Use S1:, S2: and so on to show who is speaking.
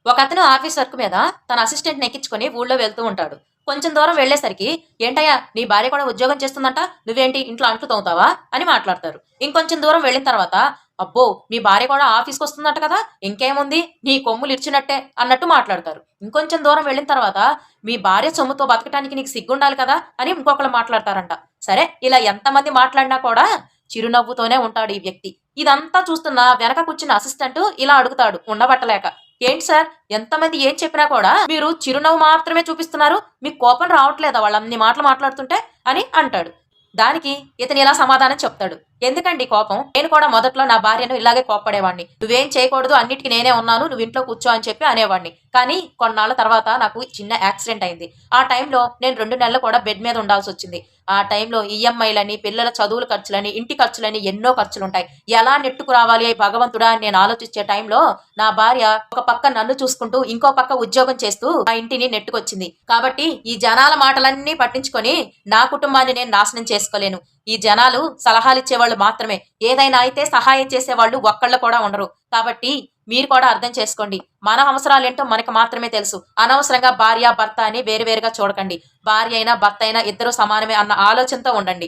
S1: ఒకతను office work మీద తన అసిస్టెంట్‌ని ఎక్కించుకొని ఊళ్ళో వెళ్తూ ఉంటాడు. కొంచెం దూరం వెళ్ళేసరికి, "ఏంటయ్యా నీ భార్య కూడా ఉద్యోగం చేస్తుందంట. నువ్వేంటి ఇంట్లో అంట్లు తోముతావా?" అని మాట్లాడతారు. ఇంకొంచెం దూరం వెళ్ళిన తర్వాత, "అబ్బో! మీ భార్య కూడా ఆఫీస్‌కొస్తుందట కదా! ఇంకేముంది నీ కొమ్ములిరిచినట్టే" అన్నట్టు మాట్లాడతారు. ఇంకొంచెం దూరం వెళ్ళిన తర్వాత, "మీ భార్య సొమ్ముతో బతకటానికి నీకు సిగ్గుండాలి కదా!" అని ఇంకొకళ్ళు మాట్లాడతారంట. సరే ఇలా ఎంతమంది మాట్లాడినా కూడా చిరునవ్వుతోనే ఉంటాడు ఈ వ్యక్తి. ఇదంతా చూస్తున్న వెనక కూర్చున్న అసిస్టెంట్ ఇలా అడుగుతాడు ఉండబట్టలేక. ఏంటి సార్ ఎంతమంది ఏం చెప్పినా కూడా మీరు చిరునవ్వు మాత్రమే చూపిస్తున్నారు. మీకు కోపం రావట్లేదా వాళ్ళన్ని మాటలు మాట్లాడుతుంటే అని అంటాడు. దానికి ఇతను ఇలా సమాధానం చెప్తాడు. ఎందుకండి కోపం? నేను కూడా మొదట్లో నా భార్యను ఇలాగే కోప్పడేవాడిని. నువ్వేం చేయకూడదు అన్నిటికి నేనే ఉన్నాను. నువ్వు ఇంట్లో కూర్చో అని చెప్పి అనేవాడిని. కానీ కొన్నాళ్ళ తర్వాత నాకు చిన్న యాక్సిడెంట్ అయింది. ఆ టైంలో నేను 2 నెలలు కూడా బెడ్ మీద ఉండాల్సొచ్చింది. ఆ టైంలో ఈఎంఐలని, పిల్లల చదువుల ఖర్చులని, ఇంటి ఖర్చులని ఎన్నో ఖర్చులుంటాయి. ఎలా నెట్టుకు రావాలి భగవంతుడా అని నేను ఆలోచించే టైంలో నా భార్య ఒక పక్క నన్ను చూసుకుంటూ, ఇంకో పక్క ఉద్యోగం చేస్తూ ఆ ఇంటిని నెట్టుకొచ్చింది. కాబట్టి ఈ జనాల మాటలన్నీ పట్టించుకొని నా కుటుంబాన్ని నేను నాశనం చేసుకోలేను. ఈ జనాలు సలహాలిచ్చేవాళ్ళు మాత్రమే. ఏదైనా అయితే సహాయం చేసేవాళ్ళు ఒక్కళ్ళు కూడా ఉండరు. కాబట్టి మీరు కూడా అర్థం చేసుకోండి. మన అవసరాలేంటో మనకు మాత్రమే తెలుసు. అనవసరంగా భార్య, భర్త అని వేరు వేరుగా చూడకండి. భార్య అయినా, భర్త అయినా ఇద్దరూ సమానమే అన్న ఆలోచనతో ఉండండి.